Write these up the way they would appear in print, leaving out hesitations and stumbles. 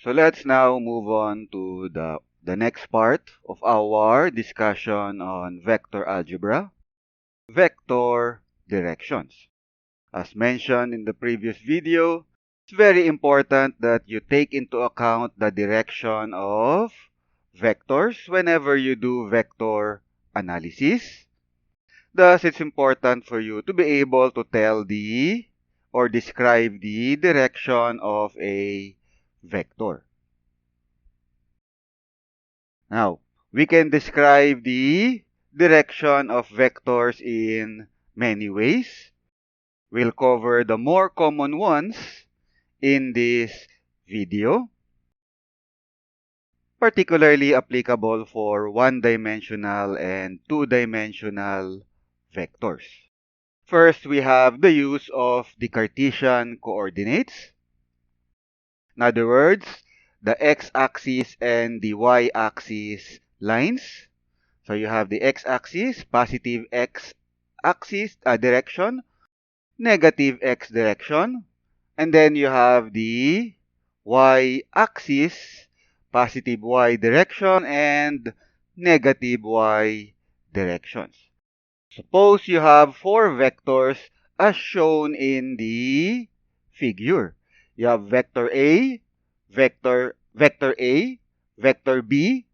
So let's now move on to the next part of our discussion on vector algebra, vector directions. As mentioned in the previous video, it's very important that you take into account the direction of vectors whenever you do vector analysis. Thus, it's important for you to be able to tell or describe the direction of a vector. Now, we can describe the direction of vectors in many ways. We'll cover the more common ones in this video, particularly applicable for one-dimensional and two-dimensional vectors. First, we have the use of the Cartesian coordinates. In other words, the x-axis and the y-axis lines. So you have the x-axis, positive x-axis direction, negative x direction. And then you have the y-axis, positive y direction and negative y directions. Suppose you have four vectors as shown in the figure. You have vector A, vector A, vector B,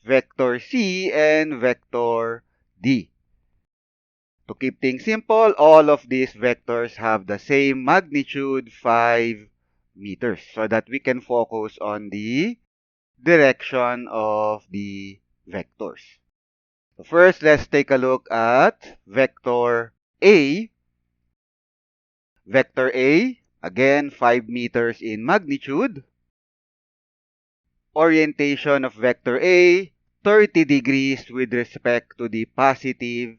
vector C, and vector D. To keep things simple, all of these vectors have the same magnitude, 5 meters, so that we can focus on the direction of the vectors. So first, let's take a look at vector A. Vector A, again, 5 meters in magnitude. Orientation of vector A, 30 degrees with respect to the positive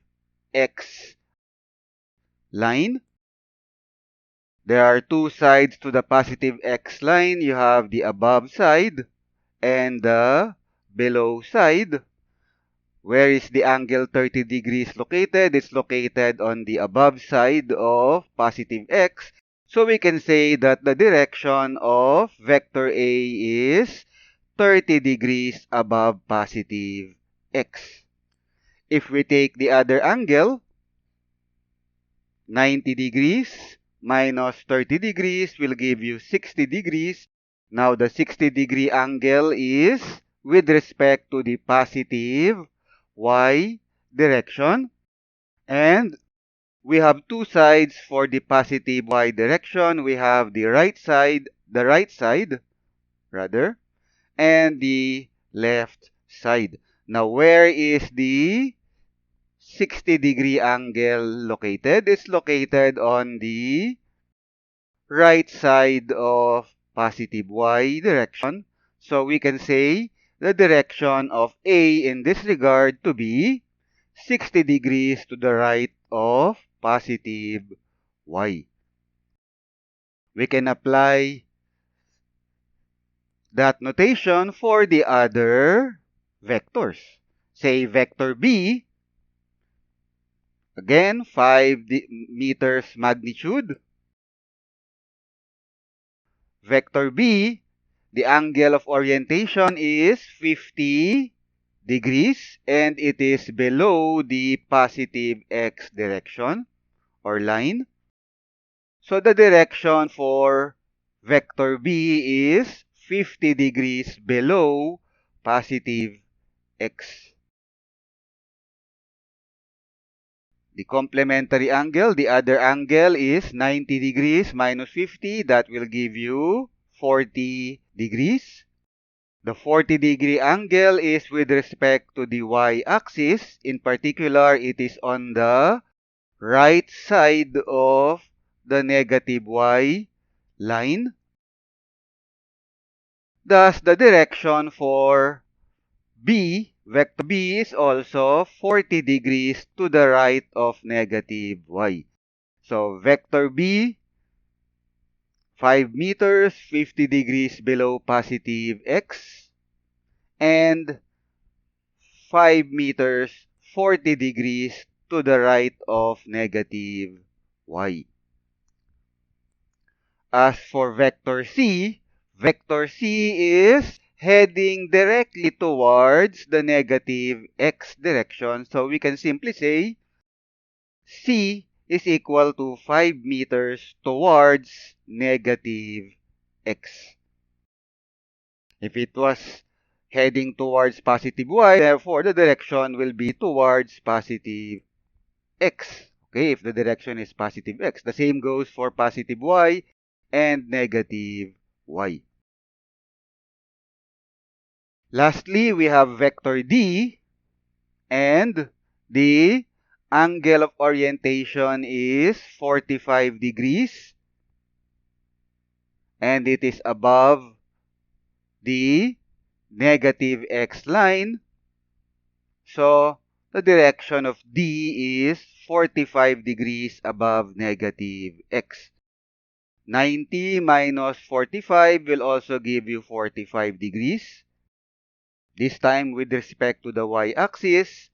x line. There are two sides to the positive x line. You have the above side and the below side. Where is the angle 30 degrees located? It's located on the above side of positive x. So we can say that the direction of vector A is 30 degrees above positive x. If we take the other angle, 90 degrees minus 30 degrees will give you 60 degrees. Now the 60-degree angle is with respect to the positive y direction. And we have two sides for the positive y direction. We have the right side rather, and the left side. Now where is the 60-degree angle located? It's located on the right side of positive y direction. So we can say the direction of A in this regard to be 60 degrees to the right of positive y. We can apply that notation for the other vectors. Say vector B, again, 5 meters magnitude. Vector B, the angle of orientation is 50 degrees and it is below the positive x direction or line. So the direction for vector B is 50 degrees below positive x. The complementary angle, the other angle is 90 degrees minus 50. That will give you 40 degrees. The 40-degree angle is with respect to the y-axis. In particular, it is on the right side of the negative y line. Thus, the direction for B, vector B, is also 40 degrees to the right of negative y. So, vector B, 5 meters, 50 degrees below positive x, and 5 meters, 40 degrees to the right of negative y. As for vector C Vector C is heading directly towards the negative x direction. So we can simply say C is equal to 5 meters towards negative x. If it was heading towards positive y, therefore the direction will be towards positive x. Okay, if the direction is positive x. The same goes for positive y and negative y. Lastly, we have vector D, and the angle of orientation is 45 degrees, and it is above the negative x line. So the direction of D is 45 degrees above negative x. 90 minus 45 will also give you 45 degrees. This time with respect to the y-axis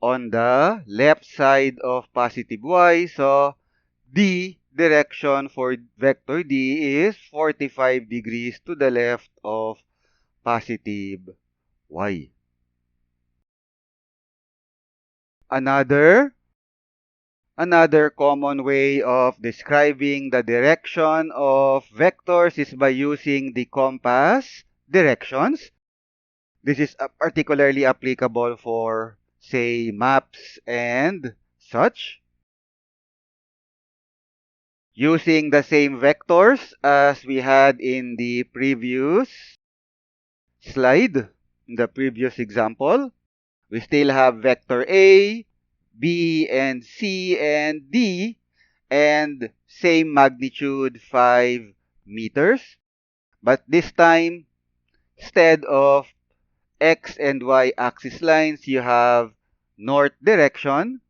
on the left side of positive y. So D direction for vector D is 45 degrees to the left of positive y. Another common way of describing the direction of vectors is by using the compass directions. This is particularly applicable for, say, maps and such. Using the same vectors as we had in the previous slide, in the previous example, we still have vector A, B, and C, and D, and same magnitude, 5 meters. But this time, instead of X and Y axis lines, you have north direction,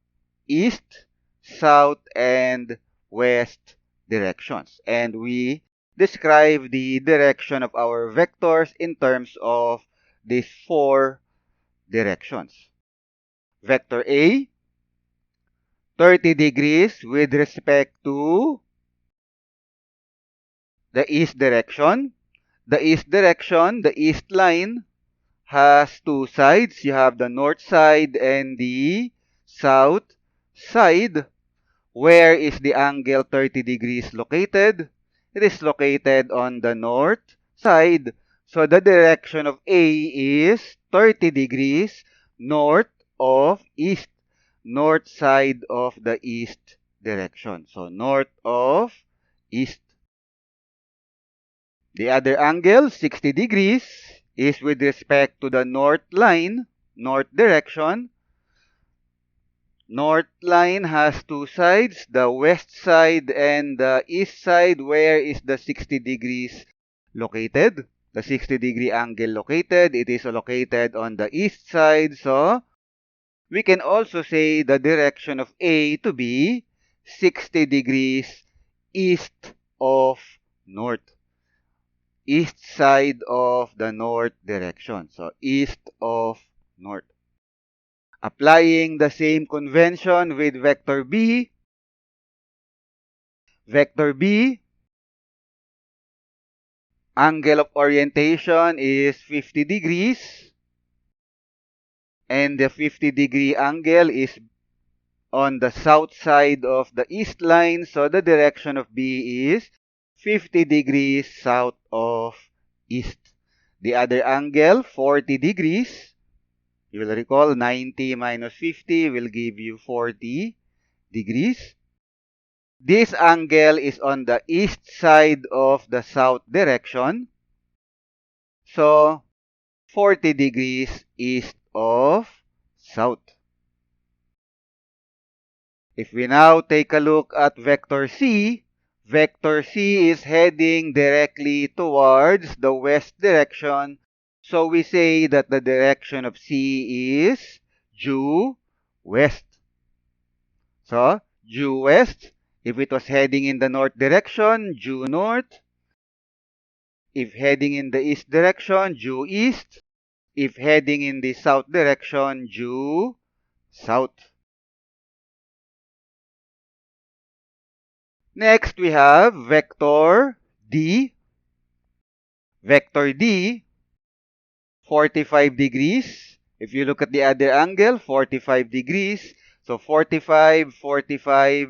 east, south, and west directions. And we describe the direction of our vectors in terms of these 4 directions. Vector A, 30 degrees with respect to the east direction. The east direction, the east line, has 2 sides. You have the north side and the south side. Where is the angle 30 degrees located? It is located on the north side. So the direction of A is 30 degrees north of east. North side of the east direction. So north of east. The other angle, 60 degrees, is with respect to the north line, north direction. North line has 2 sides, the west side and the east side. Where is the 60 degrees located? The 60-degree angle located, it is located on the east side. So we can also say the direction of A to be 60 degrees east of north. East side of the north direction. So east of north. Applying the same convention with vector B. Vector B, angle of orientation is 50 degrees. And the 50-degree angle is on the south side of the east line. So the direction of B is 50 degrees south of east. The other angle, 40 degrees. You will recall 90 minus 50 will give you 40 degrees. This angle is on the east side of the south direction. So 40 degrees east of south. If we now take a look at vector C is heading directly towards the west direction. So we say that the direction of C is due west. So, due west. If it was heading in the north direction, due north. If heading in the east direction, due east. If heading in the south direction, due south. Next, we have vector D. Vector D, 45 degrees. If you look at the other angle, 45 degrees. So 45, 45.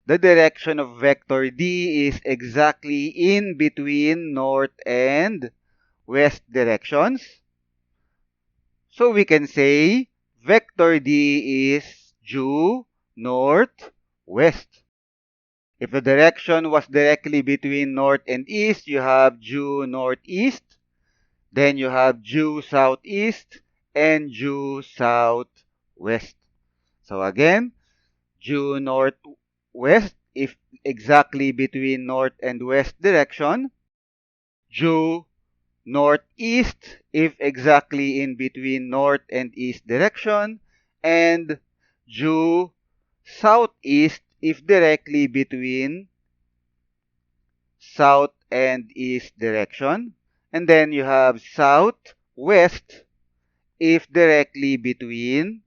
The direction of vector D is exactly in between north and west directions. So we can say vector D is due north-west. If the direction was directly between north and east, you have due northeast. Then you have due southeast and due southwest. So again, due northwest if exactly between north and west direction. Due northeast if exactly in between north and east direction. And due southeast if directly between south and east direction. And then you have southwest if directly between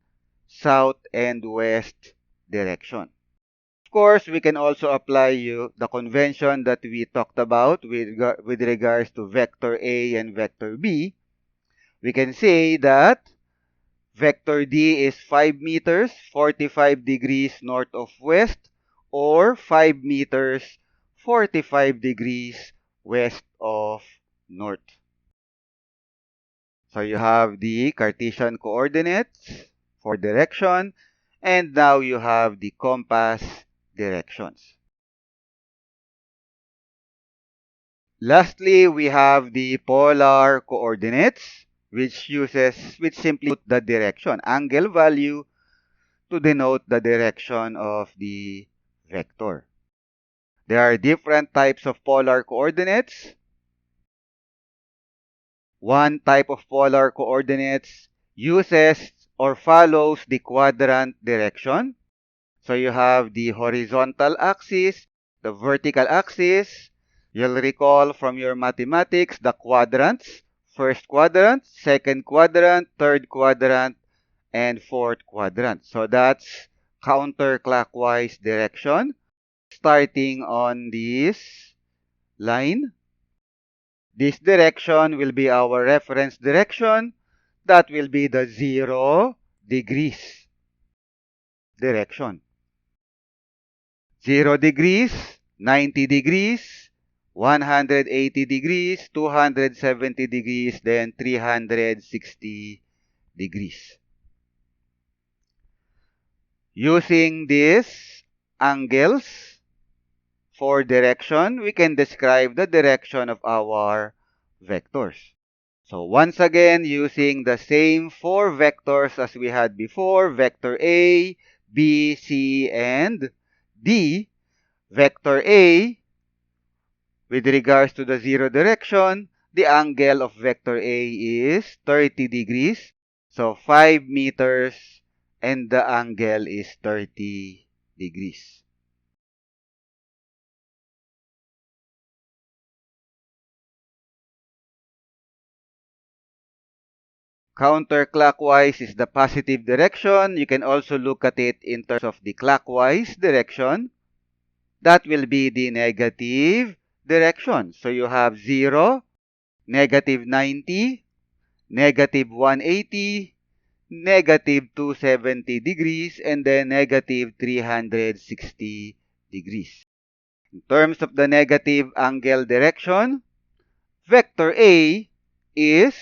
south and west direction. Of course, we can also apply the convention that we talked about with regards to vector A and vector B. We can say that vector D is 5 meters, 45 degrees north of west, or 5 meters, 45 degrees west of north. So you have the Cartesian coordinates for direction, and now you have the compass directions. Lastly, we have the polar coordinates, which simply put the direction, angle value, to denote the direction of the vector. There are different types of polar coordinates. One type of polar coordinates uses or follows the quadrant direction. So you have the horizontal axis, the vertical axis. You'll recall from your mathematics the quadrants. First quadrant, second quadrant, third quadrant, and fourth quadrant. So that's counterclockwise direction. Starting on this line, this direction will be our reference direction. That will be the 0 degrees direction. 0 degrees, 90 degrees, 180 degrees, 270 degrees, then 360 degrees. Using these angles for direction, we can describe the direction of our vectors. So once again, using the same 4 vectors as we had before, vector A, B, C, and D. Vector A, with regards to the 0 direction, the angle of vector A is 30 degrees. So 5 meters and the angle is 30 degrees. Counterclockwise is the positive direction. You can also look at it in terms of the clockwise direction. That will be the negative direction. So you have 0, negative 90, negative 180, negative 270 degrees, and then negative 360 degrees. In terms of the negative angle direction, vector A is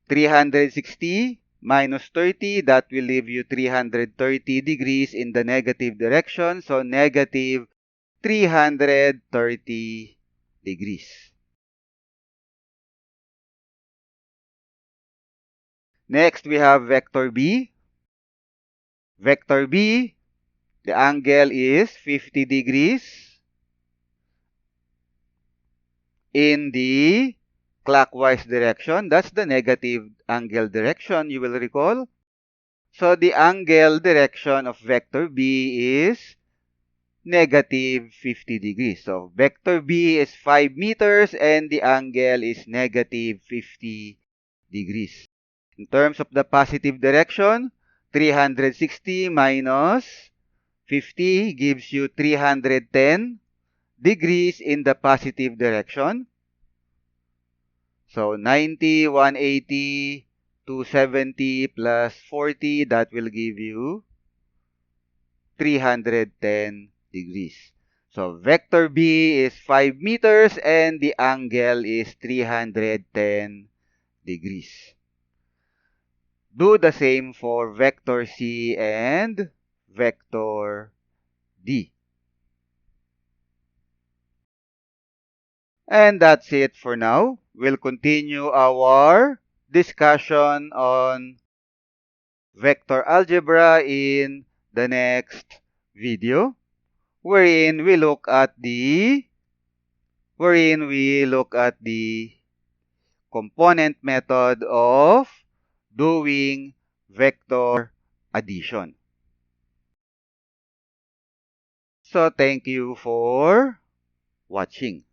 360 minus 30. That will leave you 330 degrees in the negative direction. So negative 330 degrees. Next, we have vector B. Vector B, the angle is 50 degrees in the clockwise direction. That's the negative angle direction, you will recall. So the angle direction of vector B is negative 50 degrees. So vector B is 5 meters and the angle is negative 50 degrees. In terms of the positive direction, 360 minus 50 gives you 310 degrees in the positive direction. So 90, 180, 270 plus 40, that will give you 310 degrees. So vector B is 5 meters and the angle is 310 degrees. Do the same for vector C and vector D. And that's it for now. We'll continue our discussion on vector algebra in the next video, wherein we look at the component method of doing vector addition. So thank you for watching.